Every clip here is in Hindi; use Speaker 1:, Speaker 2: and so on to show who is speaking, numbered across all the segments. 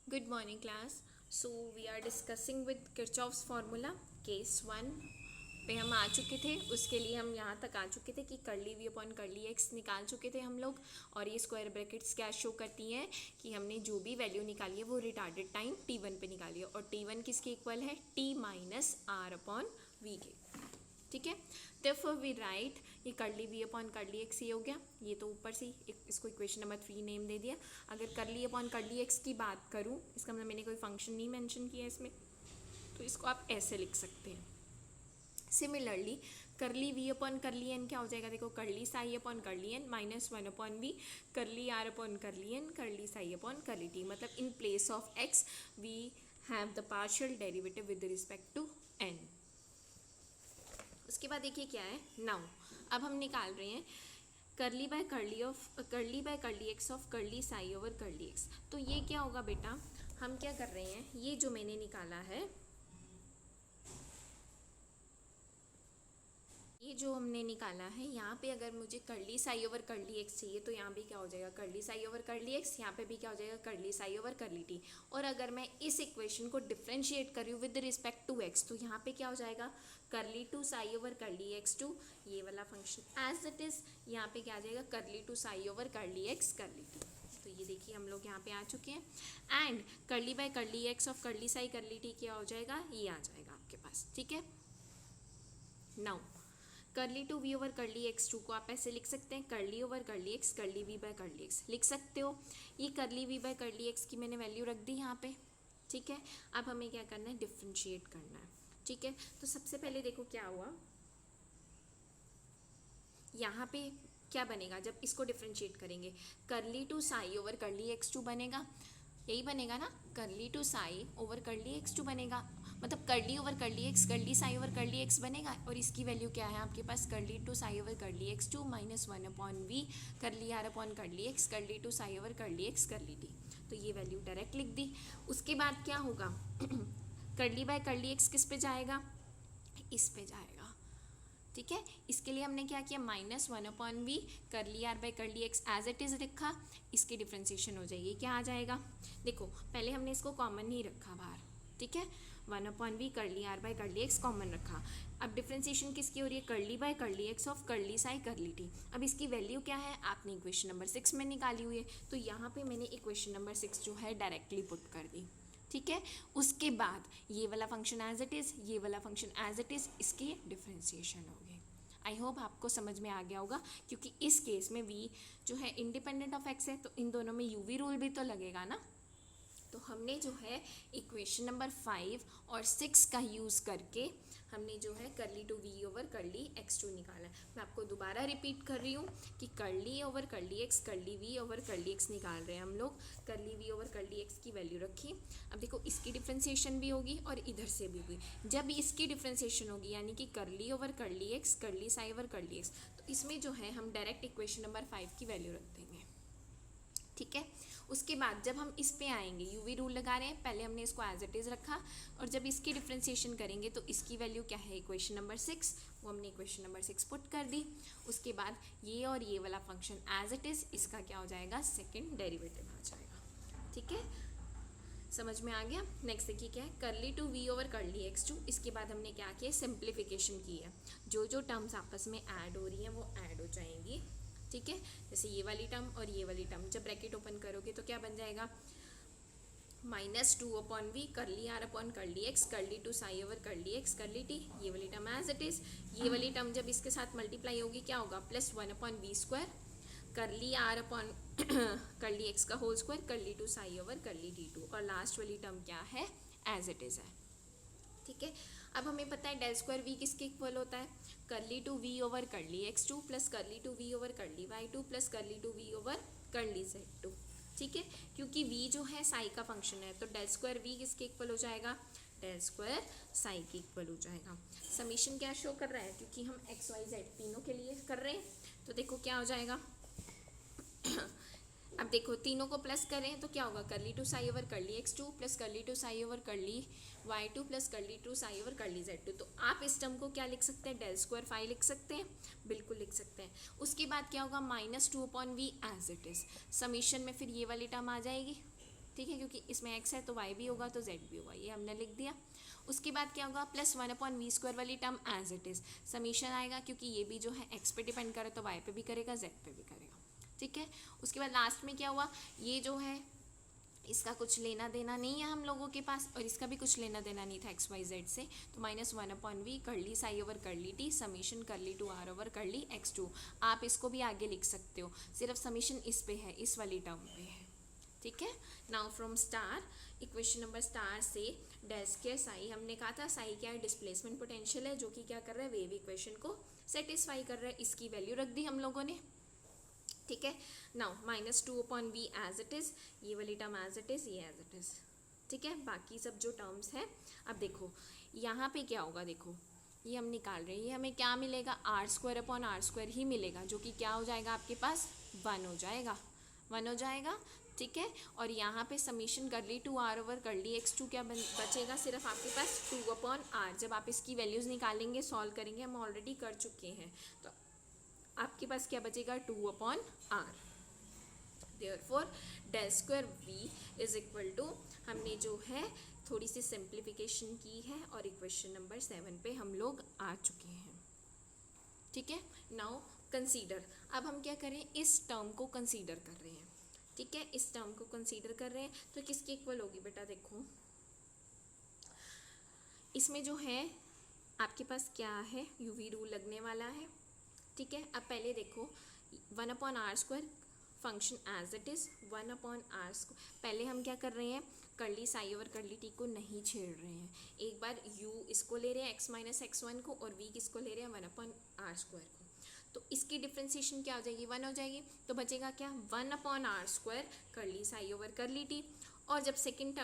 Speaker 1: Good morning, class. So we are discussing with Kirchhoff's formula. Case 1 पे हम आ चुके थे, उसके लिए हम यहाँ तक आ चुके थे कि curly v upon curly x निकाल चुके थे हम लोग। और ये स्क्वायर ब्रैकेट्स क्या शो करती हैं कि हमने जो भी वैल्यू निकाली है वो रिटार्डेड टाइम t1 पे निकाली है, और t1 किसके इक्वल है, t minus r upon v के। ठीक है, देयरफॉर वी राइट ये curly v upon curly x ये हो गया। ये तो ऊपर से इसको इक्वेशन नंबर 3 नेम दे दिया। अगर कर्ली अपॉन कर्ली एक्स की बात करूँ, इसका मतलब मैंने कोई फंक्शन नहीं मेंशन किया इसमें, तो इसको आप ऐसे लिख सकते हैं। Similarly curly v upon curly n क्या हो जाएगा, देखो curly psi upon curly n minus 1 upon v curly r upon curly n curly psi upon curly t. मतलब in place of x we have the partial derivative with respect to n. उसके बाद देखिए क्या है, नाउ अब हम निकाल रहे हैं curly by curly x of curly psi over curly x. तो ये क्या होगा बेटा, हम क्या कर रहे हैं, ये जो मैंने निकाला है, ये जो हमने निकाला है यहाँ पे अगर मुझे curly psi over curly x चाहिए तो यहाँ भी क्या हो जाएगा, curly psi over curly x, यहाँ पे भी क्या हो जाएगा, curly psi over curly T. और अगर मैं इस इक्वेशन को डिफ्रेंशिएट करूँ विद रिस्पेक्ट टू एक्स, तो यहाँ पे क्या हो जाएगा, curly two psi over curly x two ये वाला फंक्शन एज इट इज, यहाँ पे क्या आ जाएगा, curly two psi over curly x curly t. तो ये देखिए हम लोग यहाँ पे आ चुके हैं। And curly by curly x of curly psi curly t क्या हो जाएगा, ये आ जाएगा आपके पास। ठीक है, now curly two v over curly x two को आप ऐसे लिख सकते हैं, curly over curly x curly v by curly x लिख सकते हो। ये curly v by curly x की मैंने वैल्यू रख दी यहाँ पे। ठीक है, अब हमें क्या करना है, डिफ्रेंशिएट करना है। ठीक है, तो सबसे पहले देखो क्या हुआ, यहाँ पे क्या बनेगा जब इसको डिफ्रेंशिएट करेंगे, curly two psi over curly x two बनेगा, यही बनेगा ना, curly two psi over curly x two बनेगा। मतलब curly over curly x curly psi over curly x बनेगा, और इसकी वैल्यू क्या है आपके पास, curly two psi over curly x two minus 1 upon v curly r upon curly x curly two psi over curly x curly t. तो ये वैल्यू डायरेक्ट लिख दी। उसके बाद क्या होगा कर्ली बाय कर्ली एक्स किस पे जाएगा, इस पे जाएगा। ठीक है, इसके लिए हमने क्या किया, minus 1 upon v curly r by curly x as it is रखा, इसकी डिफ्रेंसिएशन हो जाएगी, क्या आ जाएगा, देखो पहले हमने इसको कॉमन नहीं रखा बाहर। ठीक है, 1 upon v curly r by curly x common रखा। अब डिफ्रेंसिएशन किसकी हो रही है, curly by curly x of curly psi curly t. अब इसकी वैल्यू क्या है, आपने इक्वेशन नंबर 6 में निकाली हुई है, तो यहाँ पे मैंने इक्वेशन नंबर 6 जो है डायरेक्टली पुट कर दी। ठीक है, उसके बाद ये वाला फंक्शन एज इट इज़, ये वाला फंक्शन एज इट इज़, इसकी डिफ्रेंसिएशन होगी। आई होप आपको समझ में आ गया होगा, क्योंकि इस केस में v जो है इंडिपेंडेंट ऑफ x है, तो इन दोनों में uv रूल भी तो लगेगा ना। तो हमने जो है इक्वेशन नंबर 5 और 6 का यूज़ करके हमने जो है curly two v over curly x two निकाला है। मैं आपको दोबारा रिपीट कर रही हूँ कि curly over curly x curly v over curly x निकाल रहे हैं हम लोग। Curly v over curly x की वैल्यू रखी, अब देखो इसकी डिफ्रेंसिएशन भी होगी और इधर से भी होगी। जब इसकी डिफ्रेंसिएशन होगी यानी कि curly over curly x curly psi over curly x, तो इसमें जो है हम डायरेक्ट इक्वेशन नंबर 5 की वैल्यू रख देंगे। ठीक है, उसके बाद जब हम इस पे आएंगे, यूवी रूल लगा रहे हैं, पहले हमने इसको एज इट इज़ रखा, और जब इसकी डिफ्रेंसिएशन करेंगे तो इसकी वैल्यू क्या है, इक्वेशन नंबर 6, वो हमने इक्वेशन नंबर 6 पुट कर दी। उसके बाद ये और ये वाला फंक्शन एज इट इज़, इसका क्या हो जाएगा, सेकेंड डेरिवेटिव आ जाएगा। ठीक है, समझ में आ गया। नेक्स्ट देखिए क्या है, curly two v over curly x two. इसके बाद हमने क्या किया, सिंप्लीफिकेशन की है, जो जो टर्म्स आपस में ऐड हो रही हैं वो ऐड हो जाएंगी। ठीक है, जैसे ये वाली टर्म और ये वाली टर्म, जब ब्रैकेट ओपन करोगे तो क्या बन जाएगा, minus 2 upon v curly r upon curly x curly two psi over curly x curly t, ये वाली टर्म एज इट इज। ये वाली टर्म जब इसके साथ मल्टीप्लाई होगी क्या होगा, plus 1 upon v square curly r upon curly x का whole square curly two psi over curly t two, और लास्ट वाली टर्म क्या है, एज इट इज है। ठीक है, अब हमें पता है डेल स्क्वायर वी किसके इक्वल होता है, curly two v over curly x two plus curly two v over curly y two plus curly two v over curly z two. ठीक है, क्योंकि v जो है साई का फंक्शन है, तो डेल स्क्वायर वी किसके इक्वल हो जाएगा, डेल स्क्वायर साई के इक्वल हो जाएगा। समीशन क्या शो कर रहा है, क्योंकि हम एक्स वाई जेड तीनों के लिए कर रहे हैं, तो देखो क्या हो जाएगा अब देखो तीनों को प्लस करें तो क्या होगा, curly two psi over curly x two plus curly two psi over curly y two plus curly two psi over curly z two. तो आप इस टर्म को क्या लिख सकते हैं, डेल स्क्वायर फाई लिख सकते हैं, बिल्कुल लिख सकते हैं। उसके बाद क्या होगा, minus 2 upon v as it is, summation में फिर ये वाली टर्म आ जाएगी। ठीक है, क्योंकि इसमें x है तो y भी होगा तो z भी होगा, ये हमने लिख दिया। उसके बाद क्या होगा, प्लस 1/v² वाली term as it is, summation आएगा क्योंकि ये भी जो है x पे डिपेंड करे तो y पे भी करेगा, z पे भी करेगा, ठीक है। उसके बाद लास्ट में क्या हुआ, ये जो है इसका कुछ लेना देना नहीं है हम लोगों के पास, और इसका भी कुछ लेना देना नहीं था एक्स वाई जेड से, तो -1/v curly psi over curly t summation curly two r over curly x2। आप इसको भी आगे लिख सकते हो, सिर्फ समीशन इस पे है, इस वाली टर्म पे है, ठीक है। Now from star, equation number star से डेल स्क्वायर साई, हमने कहा था साई क्या है, डिस्प्लेसमेंट पोटेंशियल है जो कि क्या कर रहा है, वेव इक्वेशन को सेटिस्फाई कर रहा है, इसकी वैल्यू रख दी हम लोगों ने, ठीक है। Now -2/v as it is, ये वाली टर्म एज इट इज़, ये एज इट इज़, ठीक है। बाकी सब जो टर्म्स हैं, अब देखो यहाँ पे क्या होगा, देखो ये हम निकाल रहे हैं, ये हमें क्या मिलेगा, r² ही मिलेगा, जो कि क्या हो जाएगा आपके पास 1 हो जाएगा, 1 हो जाएगा, ठीक है। और यहाँ पे summation curly two r over curly x2 क्या बचेगा, सिर्फ आपके पास 2/r। जब आप इसकी वैल्यूज़ निकालेंगे, सॉल्व करेंगे, हम ऑलरेडी कर चुके हैं, तो आपके पास क्या बचेगा 2/r। Therefore del square v is equal to, हमने जो है थोड़ी सी सिंप्लीफिकेशन की है और इक्वेशन नंबर 7 पे हम लोग आ चुके हैं, ठीक है। नाउ कंसीडर, अब हम क्या करें, इस टर्म को कंसीडर कर रहे हैं, ठीक है, इस टर्म को कंसीडर कर रहे हैं, तो किसकी इक्वल होगी बेटा, देखो इसमें जो है आपके पास क्या है, यूवी रूल लगने वाला है, ठीक है। अब पहले देखो 1/r² function as it is 1/r², पहले हम क्या कर रहे हैं, करली साई ओवर करली टी को नहीं छेड़ रहे हैं, एक बार u इसको ले रहे हैं x-x1 को, और v किसको ले रहे हैं 1/r² को, तो इसकी डिफ्रेंसिएशन क्या हो जाएगी, 1 हो जाएगी, तो बचेगा क्या 1/r² करली साई ओवर करली टी, और जब सेकेंड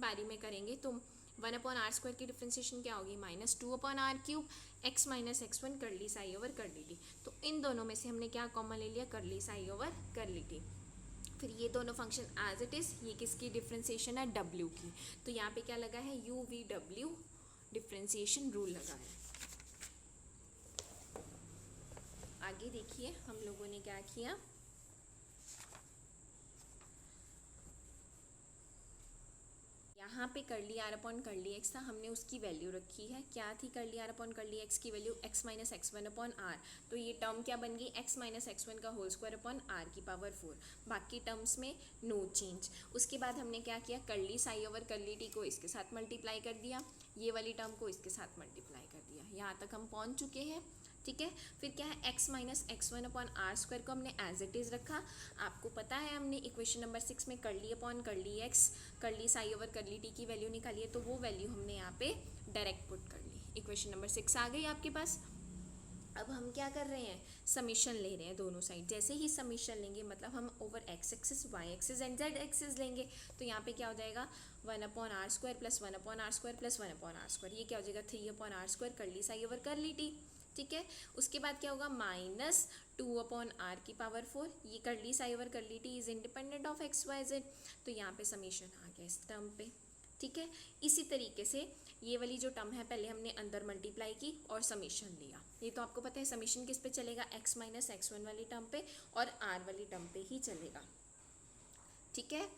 Speaker 1: बारी में करेंगे तो 1/r² की डिफ्रेंसिएशन क्या होगी, -2/r³ x-x1 करली साई ओवर करली टी, तो इन दोनों में से हमने क्या कॉमन ले लिया, करली साई ओवर करली टी। फिर ये दोनों फंक्शन एज इट इज़, ये किसकी डिफ्रेंसिएशन है, w की, तो यहाँ पे क्या लगा है, UVW डिफ्रेंसिएशन रूल लगा है। आगे देखिए हम लोगों ने क्या किया, यहाँ पे करली r/करली x था, हमने उसकी वैल्यू रखी है, क्या थी करली r/करली x की वैल्यू, x-x1/r, तो ये टर्म क्या बन गई, x-x1 का होल स्क्वायर अपॉन r की पावर 4, बाकी टर्म्स में नो चेंज। उसके बाद हमने क्या किया, करली साई ओवर करली टी को इसके साथ मल्टीप्लाई कर दिया, ये वाली टर्म को इसके साथ मल्टीप्लाई कर दिया, यहाँ तक हम पहुँच चुके हैं, ठीक है। फिर क्या है, x-x1/r² को हमने एज इट इज़ रखा, आपको पता है हमने इक्वेशन नंबर 6 में करली अपॉन करली x करली साई ओवर करली टी की वैल्यू निकाली है, तो वो वैल्यू हमने यहाँ पे डायरेक्ट पुट कर ली, इक्वेशन नंबर 6 आ गई आपके पास। अब हम क्या कर रहे हैं, समीशन ले रहे हैं दोनों साइड, जैसे ही समीशन लेंगे मतलब हम over x axis y axis and z axis लेंगे, तो यहाँ पे क्या हो जाएगा 1/r² plus 1/r² plus 1/r², ये क्या हो जाएगा 3/r² करली साई ओवर करली टी, ठीक है। उसके बाद क्या होगा, -2/r की पावर 4, ये करली psi over curly T is independent of x-y-z, तो यहाँ पे समीशन आ गया इस टर्म पे, ठीक है। इसी तरीके से ये वाली जो टर्म है पहले हमने अंदर मल्टीप्लाई की और समीशन लिया, ये तो आपको पता है समीशन किस पे चलेगा, x-x1 वाली टर्म पे और r वाली टर्म पे ही चलेगा, ठीक है।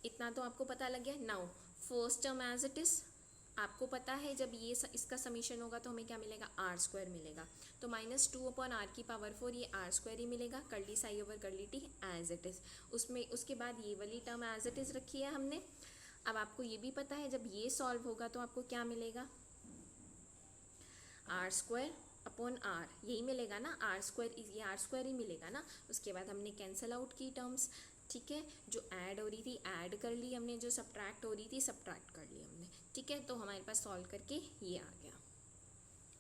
Speaker 1: इतना तो आपको पता लग गया। Now first term as it is, आपको पता है जब ये इसका समीशन होगा तो हमें क्या मिलेगा, r² मिलेगा, तो -2/r की पावर 4, ये r² ही मिलेगा, curly psi over curly t as it is, उसमें उसके बाद ये वाली टर्म एज इट इज़ रखी है हमने। अब आपको ये भी पता है जब ये सॉल्व होगा तो आपको क्या मिलेगा, r²/r, यही मिलेगा ना, r², ये r² ही मिलेगा ना। उसके बाद हमने कैंसिल आउट की टर्म्स, ठीक है, जो ऐड हो रही थी ऐड कर ली हमने, जो सब्ट्रैक्ट हो रही थी सब्ट्रैक्ट कर ली हमने, ठीक है। तो हमारे पास सॉल्व करके ये आ गया,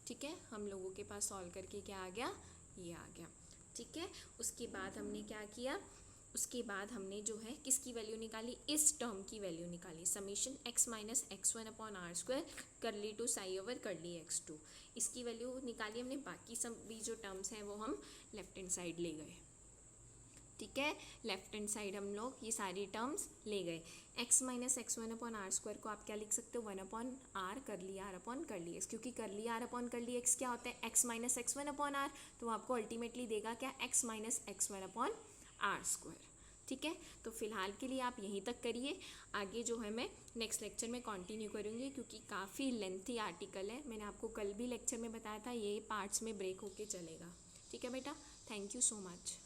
Speaker 1: ठीक है, हम लोगों के पास सॉल्व करके क्या आ गया, ये आ गया, ठीक है। उसके बाद हमने क्या किया, उसके बाद हमने जो है किसकी वैल्यू निकाली, इस टर्म की वैल्यू निकाली, समीशन x-x1/r² करली to psi over curly x2, इसकी वैल्यू निकाली हमने। बाकी सब भी जो टर्म्स हैं वो हम लेफ्ट हैंड साइड ले गए, ठीक है, लेफ्ट हैंड साइड हम लोग ये सारी टर्म्स ले गए। x-x1/r² को आप क्या लिख सकते हो, 1/r करली r/करली x, क्योंकि करली r/करली x क्या होता है, x-x1/r, तो आपको अल्टीमेटली देगा क्या, x-x1/r², ठीक है, तो फिलहाल के लिए आप यहीं तक करिए। आगे जो है मैं नेक्स्ट लेक्चर में कंटिन्यू करूँगी, क्योंकि काफ़ी लेंथी आर्टिकल है। मैंने आपको कल भी लेक्चर में बताया था, ये पार्ट्स में ब्रेक होके चलेगा। ठीक है बेटा, थैंक यू सो मच।